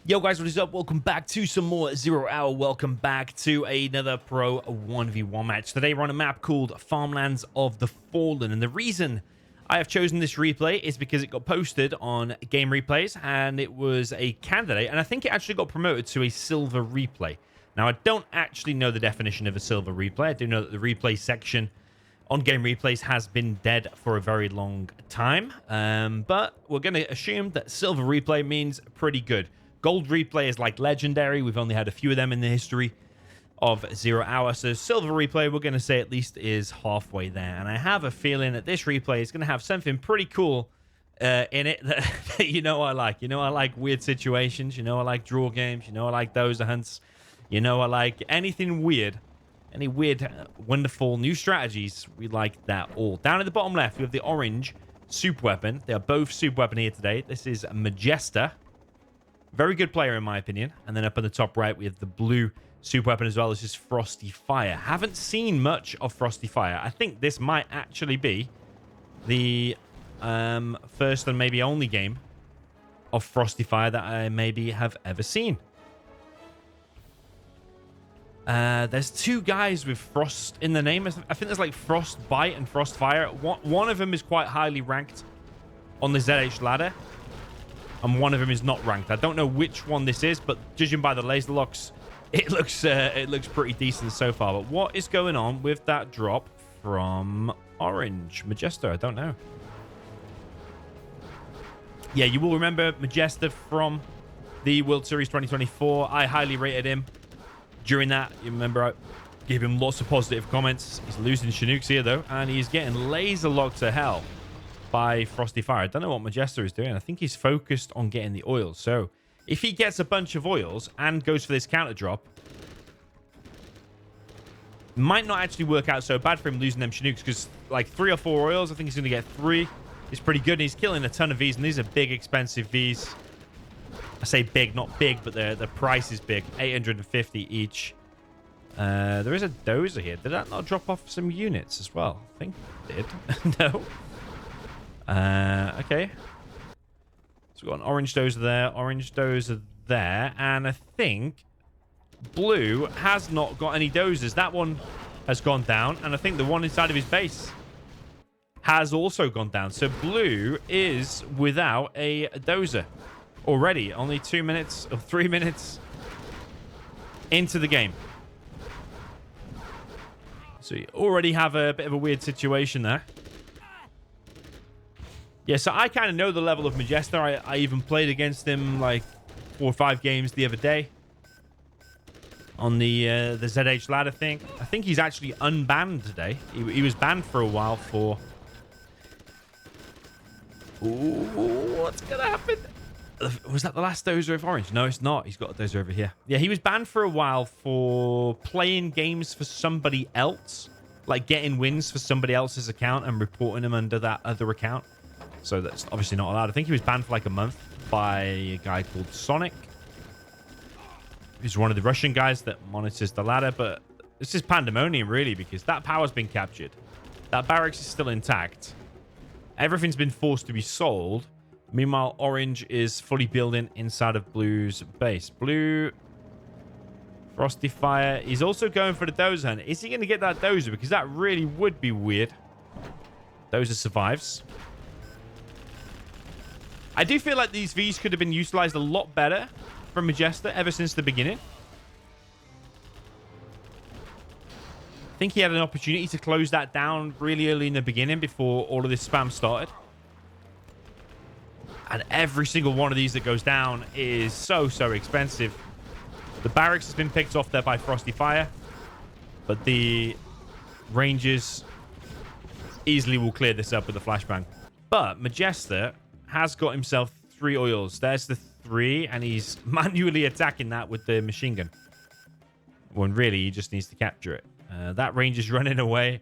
Yo guys, what is up? Welcome back to some more 0 Hour. Welcome back to another Pro 1v1 match. Today we're on a map called Farmlands of the Fallen, and the reason I have chosen this replay is because it got posted on Game Replays and it was a candidate, and I think it actually got promoted to a silver replay. Now, I don't actually know the definition of a silver replay. I do know that the replay section on Game Replays has been dead for a very long time, but we're going to assume that silver replay means pretty good. Gold replay is like legendary. We've only had a few of them in the history of 0 Hour. So silver replay, we're going to say at least is halfway there. And I have a feeling that this replay is going to have something pretty cool in it that you know I like. You know I like weird situations. You know I like draw games. You know I like dozer hunts. You know I like anything weird. Any weird, wonderful new strategies. We like that all. Down at the bottom left, we have the orange super weapon. They are both super weapon here today. This is Majesta. Very good player, in my opinion. And then up on the top right, we have the blue super weapon as well. This is FrostyFire. Haven't seen much of FrostyFire. I think this might actually be the first and maybe only game of FrostyFire that I maybe have ever seen. There's two guys with Frost in the name. I think there's like Frostbite and FrostyFire. One of them is quite highly ranked on the ZH ladder, and one of them is not ranked. I don't know which one this is, but judging by the laser locks, it looks pretty decent so far. But what is going on with that drop from Orange? Majesta, I don't know. Yeah, you will remember Majesta from the World Series 2024. I highly rated him during that. You remember I gave him lots of positive comments. He's losing Chinooks here, though, and he's getting laser locked to hell by FrostyFire. I don't know what Majesta is doing. I think he's focused on getting the oils. So if he gets a bunch of oils and goes for this counter drop, might not actually work out so bad for him losing them Chinooks, because like 3 or 4 oils, I think he's going to get 3. It's pretty good, and he's killing a ton of Vs, and these are big, expensive Vs. I say big, not big, but the price is big. 850 each. There is a dozer here. Did that not drop off some units as well? I think it did. No. Okay. So we've got an orange dozer there, orange dozer there, and I think blue has not got any dozers. That one has gone down, and I think the one inside of his base has also gone down. So blue is without a dozer already. Only 2 minutes or 3 minutes into the game. So you already have a bit of a weird situation there. Yeah, so I kind of know the level of Majesta. I even played against him like 4 or 5 games the other day on the ZH ladder thing. I think he's actually unbanned today. He was banned for a while for... Ooh, what's going to happen? Was that the last dozer of orange? No, it's not. He's got a dozer over here. Yeah, he was banned for a while for playing games for somebody else. Like getting wins for somebody else's account and reporting them under that other account. So that's obviously not allowed. I think he was banned for like a month by a guy called Sonic, who's one of the Russian guys that monitors the ladder. But this is pandemonium, really, because that power's been captured. That barracks is still intact. Everything's been forced to be sold. Meanwhile, orange is fully building inside of blue's base. Blue, FrostyFire. He's also going for the dozer hunt. Is he going to get that dozer? Because that really would be weird. Dozer survives. I do feel like these Vs could have been utilized a lot better from Majesta ever since the beginning. I think he had an opportunity to close that down really early in the beginning before all of this spam started. And every single one of these that goes down is so expensive. The barracks has been picked off there by FrostyFire, but the Rangers easily will clear this up with a flashbang. But Majesta has got himself 3 oils. There's the 3, and he's manually attacking that with the machine gun. When really, he just needs to capture it. That Ranger's running away.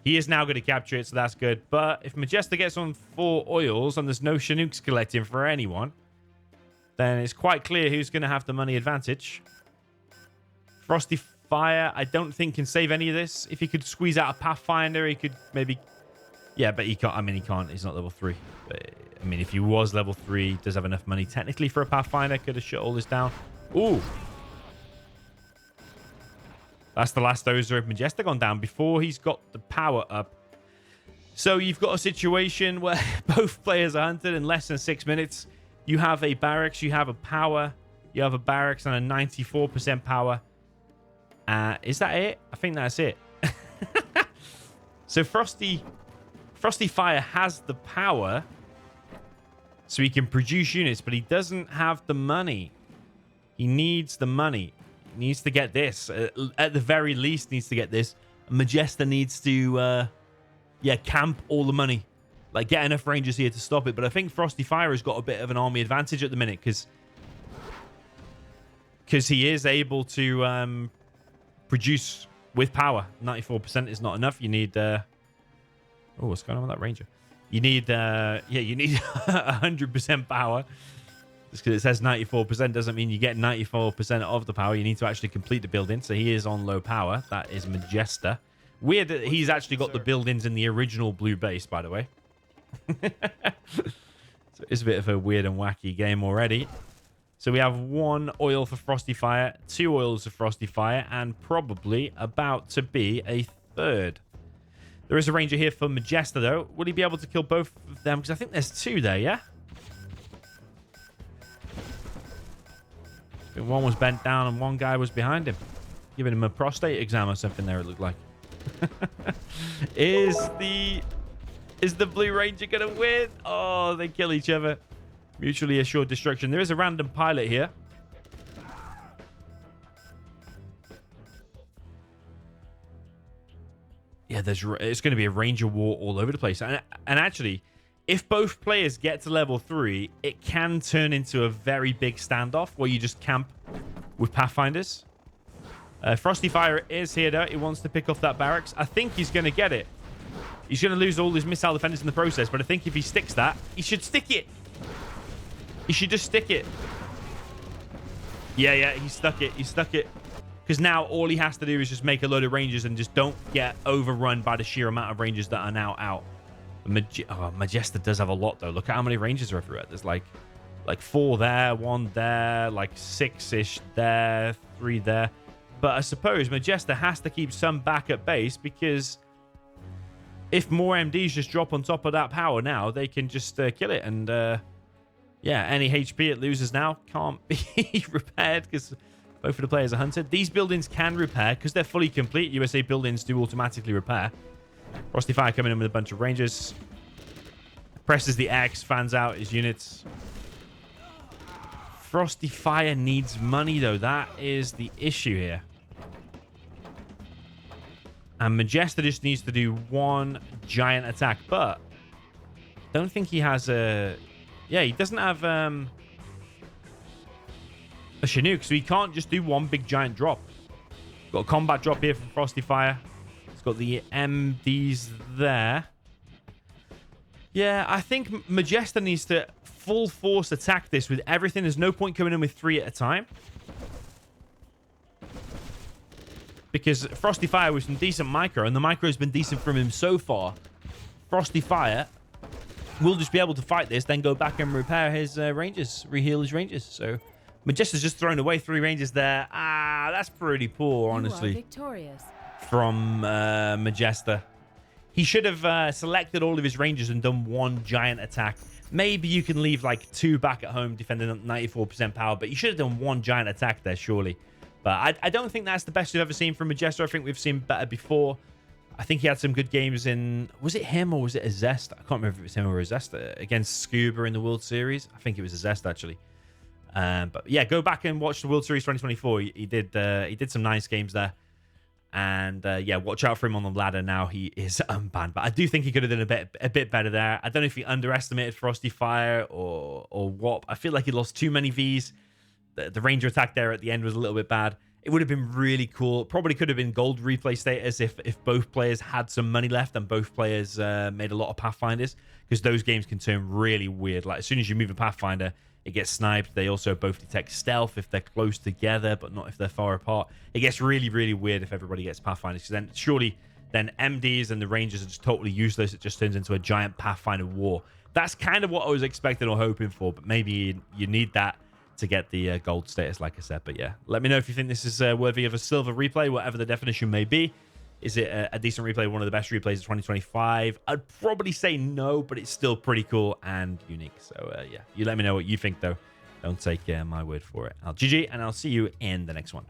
He is now going to capture it, so that's good. But if Majesta gets on 4 oils and there's no Chinooks collecting for anyone, then it's quite clear who's going to have the money advantage. FrostyFire, I don't think can save any of this. If he could squeeze out a Pathfinder, he could maybe... Yeah, but he can't. I mean, he can't. He's not level 3. But I mean, if he was level 3, does have enough money technically for a Pathfinder. Could have shut all this down. Ooh. That's the last dozer of Majesta gone down before he's got the power up. So you've got a situation where both players are hunted in less than 6 minutes. You have a barracks, you have a power, you have a barracks and a 94% power. Is that it? I think that's it. So FrostyFire has the power so he can produce units, but he doesn't have the money. He needs the money. He needs to get this. At the very least, needs to get this. Majesta needs to, camp all the money. Like, get enough rangers here to stop it. But I think FrostyFire has got a bit of an army advantage at the minute because he is able to produce with power. 94% is not enough. You need... oh, what's going on with that ranger? You need... you need 100% power. Just because it says 94% doesn't mean you get 94% of the power. You need to actually complete the building. So he is on low power. That is Majesta. Weird that he's actually got the buildings in the original blue base, by the way. So it's a bit of a weird and wacky game already. So we have 1 oil for FrostyFire, 2 oils for FrostyFire, and probably about to be a 3rd. There is a ranger here for Majesta, though. Will he be able to kill both of them? Because I think there's 2 there, yeah? I think one was bent down and one guy was behind him. Giving him a prostate exam or something there, it looked like. Is the Blue Ranger going to win? Oh, they kill each other. Mutually assured destruction. There is a random pilot here. Yeah, it's going to be a Ranger war all over the place. And actually, if both players get to level 3, it can turn into a very big standoff where you just camp with Pathfinders. FrostyFire is here, though. He wants to pick off that barracks. I think he's going to get it. He's going to lose all his missile defenders in the process, but I think if he sticks that, he should stick it. He should just stick it. Yeah, he stuck it. He stuck it. Because now all he has to do is just make a load of rangers and just don't get overrun by the sheer amount of rangers that are now out. Majesta does have a lot, though. Look at how many rangers are everywhere. There's like 4 there, 1 there, like 6-ish there, 3 there. But I suppose Majesta has to keep some back at base because if more MDs just drop on top of that power now, they can just kill it. And any HP it loses now can't be repaired because both of the players are hunted. These buildings can repair because they're fully complete. USA buildings do automatically repair. FrostyFire coming in with a bunch of rangers. Presses the X, fans out his units. FrostyFire needs money, though. That is the issue here. And Majesta just needs to do 1 giant attack. But I don't think he has a... Yeah, he doesn't have a Chinook, so he can't just do 1 big giant drop. Got a combat drop here from FrostyFire. It's got the MDs there. Yeah, I think Majesta needs to full force attack this with everything. There's no point coming in with 3 at a time. Because FrostyFire was some decent micro, and the micro has been decent from him so far. FrostyFire will just be able to fight this, then go back and repair his rangers, reheal his rangers. So Majesta's just thrown away 3 rangers there. That's pretty poor, honestly. You are victorious. From Majesta. He should have selected all of his rangers and done 1 giant attack. Maybe you can leave like 2 back at home defending at 94% power, but you should have done 1 giant attack there, surely. But I don't think that's the best we've ever seen from Majesta. I think we've seen better before. I think he had some good games in... Was it him or was it a Zest? I can't remember if it was him or a Zest against Scuba in the World Series. I think it was a Zest, actually. But yeah, go back and watch the World Series 2024. He did some nice games there. And yeah, watch out for him on the ladder now. He is unbanned. But I do think he could have done a bit better there. I don't know if he underestimated FrostyFire or what. I feel like he lost too many Vs. The Ranger attack there at the end was a little bit bad. It would have been really cool. Probably could have been gold replay status if both players had some money left and both players made a lot of Pathfinders, because those games can turn really weird. Like as soon as you move a Pathfinder, it gets sniped. They also both detect stealth if they're close together, but not if they're far apart. It gets really, really weird if everybody gets Pathfinders, because then surely then MDs and the Rangers are just totally useless. It just turns into a giant Pathfinder war. That's kind of what I was expecting or hoping for, but maybe you need that to get the gold status, like I said. But yeah, let me know if you think this is worthy of a silver replay, whatever the definition may be. Is it a decent replay, one of the best replays of 2025? I'd probably say no, but it's still pretty cool and unique. So yeah, you let me know what you think, though. Don't take my word for it. I'll GG, and I'll see you in the next one.